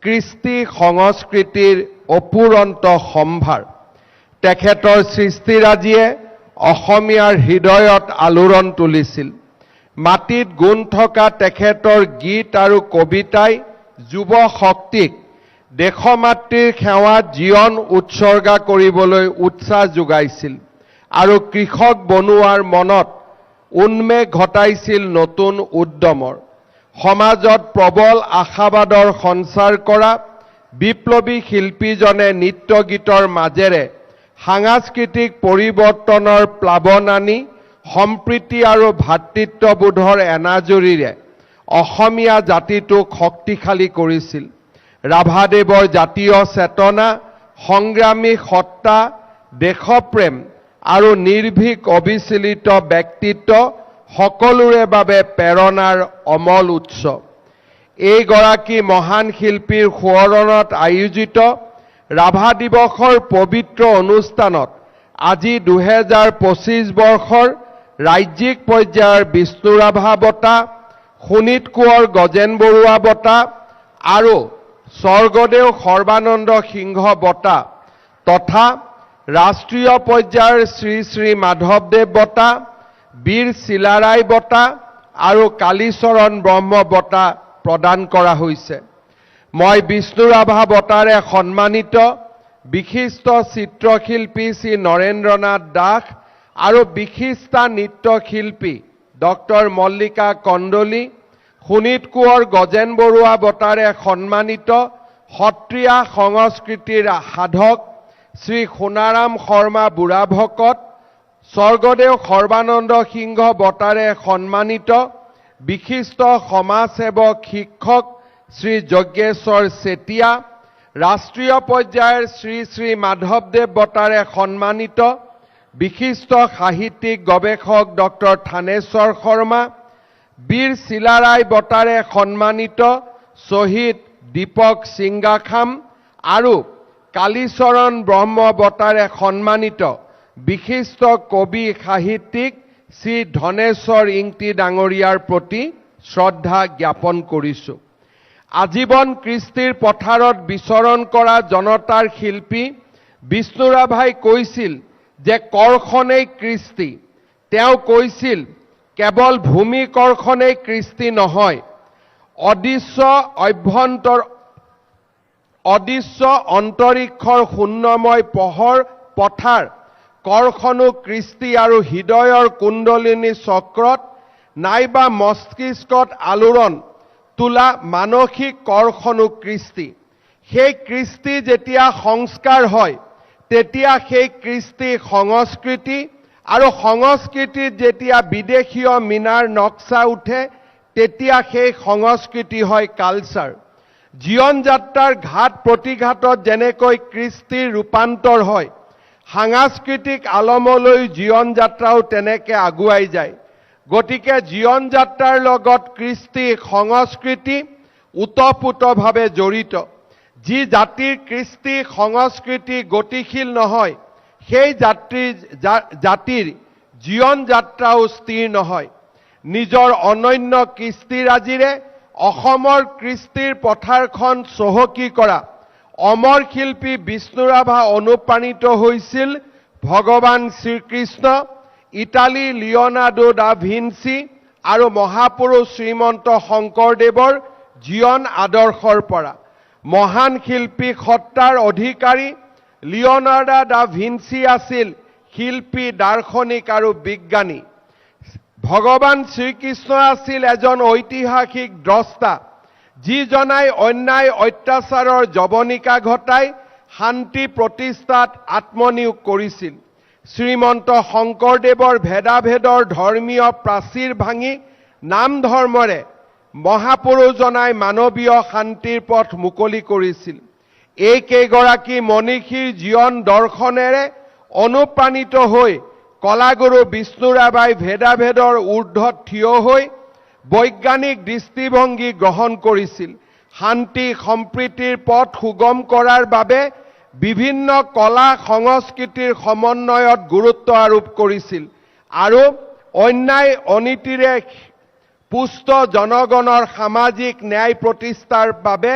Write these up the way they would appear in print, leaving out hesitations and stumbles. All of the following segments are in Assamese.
কৃষ্টি সংস্কৃতিৰ অপুৰন্ত সম্ভাৰ। তেখেতৰ সৃষ্টিৰাজিয়ে অসমীয়াৰ হৃদয়ত আলোড়ন তুলিছিল। মাটিত গুণ থকা তেখেতৰ গীত আৰু কবিতাই যুৱ শক্তিক দেশমাতৃৰ সেৱাত জীৱন উৎসৰ্গা কৰিবলৈ উৎসাহ যোগাইছিল আৰু কৃষক বনুৱাৰ মনত উন্মেষ ঘটাইছিল নতুন উদ্যমৰ। সমাজত প্ৰবল আশাবাদৰ সঞ্চাৰ কৰা বিপ্লৱী শিল্পীজনে নৃত্য গীতৰ মাজেৰে সাংস্কৃতিক পৰিৱৰ্তনৰ প্লাৱন আনি সম্প্ৰীতি আৰু ভাতৃত্ববোধৰ এনাজৰীৰে অসমীয়া জাতিটোক শক্তিশালী কৰিছিল। ৰাভাদেৱৰ জাতীয় চেতনা, সংগ্ৰামী সত্তা, দেশপ্ৰেম আৰু নিৰ্ভীক অবিচলিত ব্যক্তিত্ব সকলোৰে বাবে প্ৰেৰণাৰ অমল উৎস। এইগৰাকী মহান শিল্পীৰ সোঁৱৰণত আয়োজিত ৰাভা দিৱসৰ পবিত্ৰ অনুষ্ঠানত আজি 2025 বৰ্ষৰ ৰাজ্যিক পৰ্যায়ৰ বিষ্ণু ৰাভা বঁটা, শোণিত কোঁৱৰ গজেন বৰুৱা বঁটা আৰু স্বৰ্গদেউ সৰ্বানন্দ সিংহ বঁটা তথা ৰাষ্ট্ৰীয় পৰ্যায়ৰ শ্ৰী শ্ৰী মাধৱদেৱ বঁটা, বীৰ চিলাৰায় বঁটা আৰু কালীচৰণ ব্ৰহ্ম বঁটা প্ৰদান কৰা হৈছে। মই বিষ্ণু ৰাভা বঁটাৰে সন্মানিত বিশিষ্ট চিত্ৰশিল্পী শ্ৰী নৰেন্দ্ৰনাথ দাস আৰু বিশিষ্টা নৃত্যশিল্পী ডক্টৰ মল্লিকা কণ্ডলী, শোণিত কোঁৱৰ গজেন বৰুৱা বঁটাৰে সন্মানিত সত্ৰীয়া সংস্কৃতিৰ সাধক শ্ৰী সোণাৰাম শৰ্মা বুঢ়াভকত, স্বৰ্গদেউ সৰ্বানন্দ সিংহ বঁটাৰে সন্মানিত বিশিষ্ট সমাজসেৱক শিক্ষক শ্ৰী যজ্ঞেশ্বৰ চেতিয়া, ৰাষ্ট্ৰীয় পৰ্যায়ৰ শ্ৰী শ্ৰী মাধৱদেৱ বঁটাৰে সন্মানিত বিশিষ্ট সাহিত্যিক গৱেষক ডক্টৰ থানেশ্বৰ শৰ্মা, বীৰ চিলাৰায় বঁটাৰে সন্মানিত শ্বহীদ দীপক সিংগাখাম আৰু কালীচৰণ ব্ৰহ্ম বঁটাৰে সন্মানিত বিশিষ্ট কবি সাহিত্যিক শ্ৰী ধনেশ্বৰ ইংতি ডাঙৰীয়াৰ প্ৰতি শ্ৰদ্ধা জ্ঞাপন কৰিছোঁ। আজীৱন কৃষ্টিৰ পথাৰত বিচৰণ কৰা জনতাৰ শিল্পী বিষ্ণু ৰাভাই কৈছিল যে কৰ্ষণেই কৃষ্টি। তেওঁ কৈছিল কেৱল ভূমি কৰ্ষণেই কৃষ্টি নহয়, অদৃশ্য অন্তৰীক্ষৰ শূন্যময় পোহৰ পথাৰ কৰ্ষণো কৃষ্টি আৰু হৃদয়ৰ কুণ্ডলিনী চক্ৰত নাইবা মস্তিষ্কত আলোড়ন তোলা মানসিক কৰ্ষণো কৃষ্টি। সেই কৃষ্টি যেতিয়া সংস্কাৰ হয় তেতিয়া সেই কৃষ্টি সংস্কৃতি আৰু সংস্কৃতিত যেতিয়া বিদেশীয় মিনাৰ নক্সা উঠে তেতিয়া সেই সংস্কৃতি হয় কালচাৰ। জীৱন যাত্ৰাৰ ঘাট প্ৰতিঘাতত যেনেকৈ কৃষ্টিৰ ৰূপান্তৰ হয়, সাংস্কৃতিক আলমলৈ জীৱন যাত্ৰাও তেনেকৈ আগুৱাই যায়। গতিকে জীৱন যাত্ৰাৰ লগত কৃষ্টি সংস্কৃতি ওতঃপ্ৰোতভাৱে জড়িত। যি জাতিৰ কৃষ্টি সংস্কৃতি গতিশীল নহয়, সেই জাতিৰ জীৱন যাত্ৰাও স্থিৰ নহয়। নিজৰ অনন্য কৃষ্টিৰাজিৰে অসমৰ কৃষ্টিৰ পথাৰখন চহকী কৰা অমৰ শিল্পী বিষ্ণু ৰাভা অনুপ্ৰাণিত হৈছিল ভগৱান Shrikrishna, Italy Leonardo da Vinci আৰু মহাপুৰুষ শ্ৰীমন্ত শংকৰদেৱৰ জীৱন আদৰ্শৰ পৰা। মহান শিল্পী সত্তাৰ অধিকাৰী লিঅ'নাৰ্ডো দা ভিঞ্চি আছিল শিল্পী, দাৰ্শনিক আৰু বিজ্ঞানী। ভগৱান শ্ৰীকৃষ্ণ আছিল এজন ঐতিহাসিক দ্ৰষ্টা, যিজনাই অন্যায় অত্যাচাৰৰ জৱনিকা ঘটাই শান্তি প্ৰতিষ্ঠাত আত্মনিয়োগ কৰিছিল। শ্ৰীমন্ত শংকৰদেৱৰ ভেদাভেদৰ ধৰ্মীয় প্ৰাচীৰ ভাঙি নাম ধৰ্মৰে মহাপুৰুষজনাই মানৱীয় শান্তিৰ পথ মুকলি কৰিছিল। এইকেইগৰাকী মনীষীৰ জীৱন দৰ্শনেৰে অনুপ্ৰাণিত হৈ কলাগুৰু বিষ্ণু ৰাভাই ভেদাভেদৰ ঊৰ্ধত থিয় হৈ বৈজ্ঞানিক দৃষ্টিভংগী গ্ৰহণ কৰিছিল। শান্তি সম্প্ৰীতিৰ পথ সুগম কৰাৰ বাবে বিভিন্ন কলা সংস্কৃতিৰ সমন্বয়ত গুৰুত্ব আৰোপ কৰিছিল আৰু অন্যায় অনীতিৰে পুষ্ট জনগণৰ সামাজিক ন্যায় প্ৰতিষ্ঠাৰ বাবে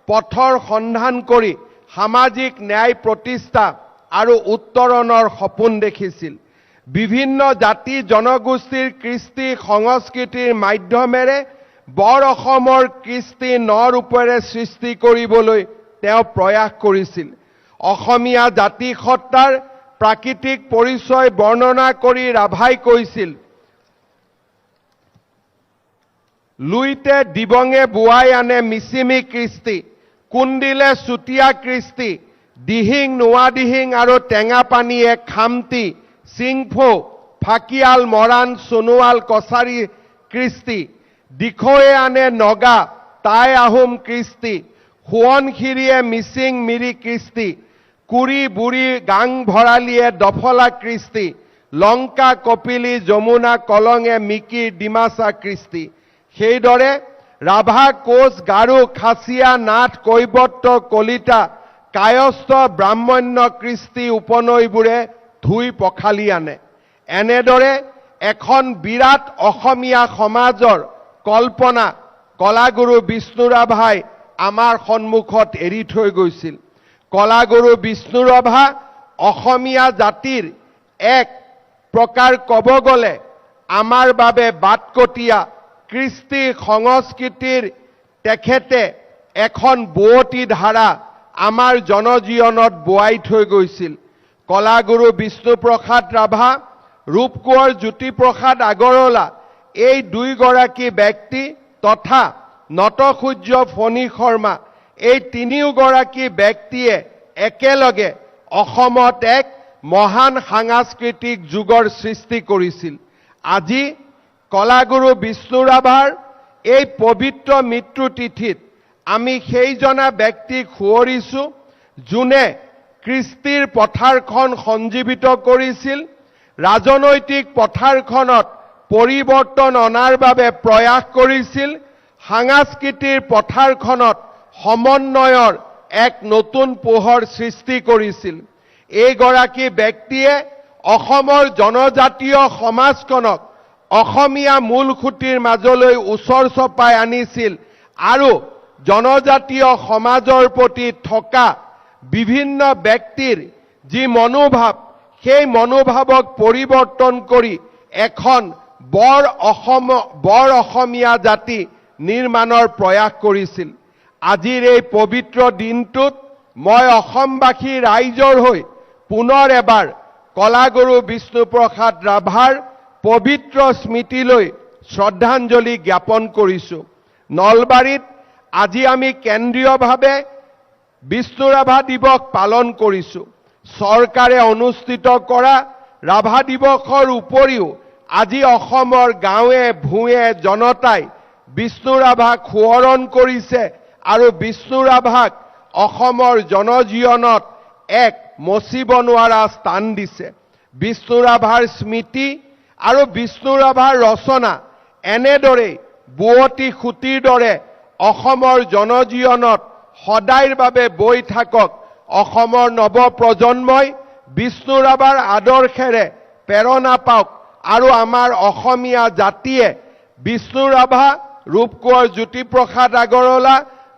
পথৰ সন্ধান কৰি সামাজিক ন্যায় প্ৰতিষ্ঠা আৰু উত্তৰণৰ সপোন দেখিছিল। বিভিন্ন জাতি জনগোষ্ঠীৰ কৃষ্টি সংস্কৃতিৰ মাধ্যমেৰে বৰ অসমৰ কৃষ্টি নৰূপেৰে সৃষ্টি কৰিবলৈ তেওঁ প্ৰয়াস কৰিছিল। অসমীয়া জাতি সত্তাৰ প্ৰাকৃতিক পৰিচয় বৰ্ণনা কৰি ৰাভাই কৈছিল, লুইতে দিবঙে বোৱাই আনে মিচিমি কৃষ্টি, কুন্দিলে চুতীয়া কৃষ্টি, দিহিং নোৱাদিহিং আৰু টেঙাপানীয়ে খামটি, চিংফৌ ফাকিয়াল মৰাণ সোণোৱাল কছাৰী কৃষ্টি, দিখৌৱে আনে নগা টাই আহোম কৃষ্টি, সোৱণশিৰিয়ে মিচিং মিৰি কৃষ্টি, কুৰি বুঢ়ী গাং ভৰালীয়ে দফলা কৃষ্টি, লংকা কপিলী যমুনা কলঙে মিকিৰ ডিমাচা কৃষ্টি। সেইদৰে ৰাভা কোচ গাৰো খাচীয়া নাথ কৈবৰ্ত কলিতা কায়স্থ ব্ৰাহ্মণ্য কৃষ্টি উপনৈবোৰে ধুই পখালি আনে। এনেদৰে এখন বিৰাট অসমীয়া সমাজৰ কল্পনা কলাগুৰু বিষ্ণু ৰাভাই আমাৰ সন্মুখত এৰি থৈ গৈছিল। কলাগুৰু বিষ্ণু ৰাভা অসমীয়া জাতিৰ এক প্ৰকাৰ ক'ব গ'লে আমাৰ বাবে বাটকটীয়া কৃষ্টি সংস্কৃতিৰ তেখেতে এখন বুৱতী ধাৰা আমাৰ জনজীৱনত বোৱাই থৈ গৈছিল। কলাগুৰু বিষ্ণুপ্ৰসাদ ৰাভা, ৰূপকোঁৱৰ জ্যোতিপ্ৰসাদ আগৰৱালা এই দুইগৰাকী ব্যক্তি তথা নটসূৰ্য ফণী শৰ্মা এই তিনিওগৰাকী ব্যক্তিয়ে একেলগে অসমত এক মহান সাংস্কৃতিক যুগৰ সৃষ্টি কৰিছিল। আজি কলাগুৰু বিষ্ণু ৰাভাৰ এই পবিত্ৰ মৃত্যু তিথিত আমি সেইজনা ব্যক্তিক সোঁৱৰিছোঁ যোনে কৃষ্টিৰ পথাৰখন সঞ্জীৱিত কৰিছিল, ৰাজনৈতিক পথাৰখনত পৰিৱৰ্তন অনাৰ বাবে প্ৰয়াস কৰিছিল, সাংস্কৃতিৰ পথাৰখনত সমন্বয়ৰ এক নতুন পোহৰ সৃষ্টি কৰিছিল। এইগৰাকী ব্যক্তিয়ে অসমৰ জনজাতীয় সমাজখনক অসমীয়া মূলসুঁতিৰ মাজলৈ ওচৰ চপাই আনিছিল আৰু জনজাতীয় সমাজৰ প্ৰতি থকা বিভিন্ন ব্যক্তিৰ যি মনোভাৱ, সেই মনোভাৱক পৰিৱৰ্তন কৰি এখন বৰ অসমীয়া জাতি নিৰ্মাণৰ প্ৰয়াস কৰিছিল। আজিৰ এই পবিত্ৰ দিনটোত মই অসমবাসী ৰাইজৰ হৈ পুনৰ এবাৰ কলাগুৰু বিষ্ণুপ্ৰসাদ ৰাভাৰ পবিত্ৰ স্মৃতিলৈ শ্ৰদ্ধাঞ্জলি জ্ঞাপন কৰিছোঁ। নলবাৰীত আজি আমি কেন্দ্ৰীয়ভাৱে বিষ্ণু ৰাভা দিৱস পালন কৰিছোঁ। চৰকাৰে অনুষ্ঠিত কৰা ৰাভা দিৱসৰ উপৰিও আজি অসমৰ গাঁৱে ভূঞে জনতাই বিষ্ণু ৰাভাক সোঁৱৰণ কৰিছে আৰু বিষ্ণু ৰাভাক অসমৰ জনজীৱনত এক মচিব নোৱাৰা স্থান দিছে। বিষ্ণু ৰাভাৰ স্মৃতি আৰু বিষ্ণু ৰাভাৰ ৰচনা এনেদৰেই বুৱতী খুঁটিৰ দৰে অসমৰ জনজীৱনত সদায়ৰ বাবে বৈ থাকক। অসমৰ নৱপ্ৰজন্মই বিষ্ণু ৰাভাৰ আদৰ্শেৰে প্ৰেৰণা পাওক আৰু আমাৰ অসমীয়া জাতিয়ে বিষ্ণু ৰাভা, ৰূপকোঁৱৰ জ্যোতিপ্ৰসাদ আগৰৱালা,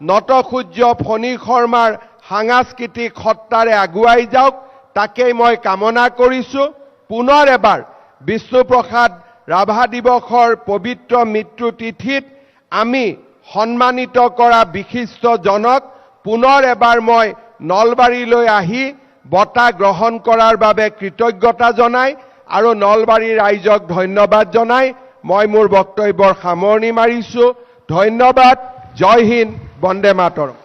নটসূৰ্য ফণী শৰ্মাৰ সাংস্কৃতিক সত্তাৰে আগুৱাই যাওক, তাকেই মই কামনা কৰিছোঁ। পুনৰ এবাৰ বিষ্ণুপ্ৰসাদ ৰাভা দিৱসৰ পবিত্ৰ মৃত্যু তিথিত আমি সন্মানিত কৰা বিশিষ্টজনক পুনৰ এবাৰ মই নলবাৰীলৈ আহি বঁটা গ্ৰহণ কৰাৰ বাবে কৃতজ্ঞতা জনাই আৰু নলবাৰী ৰাইজক ধন্যবাদ জনাই মই মোৰ বক্তব্যৰ সামৰণি মাৰিছোঁ। ধন্যবাদ। জয় হিন্দ, বন্দে মাতৰম।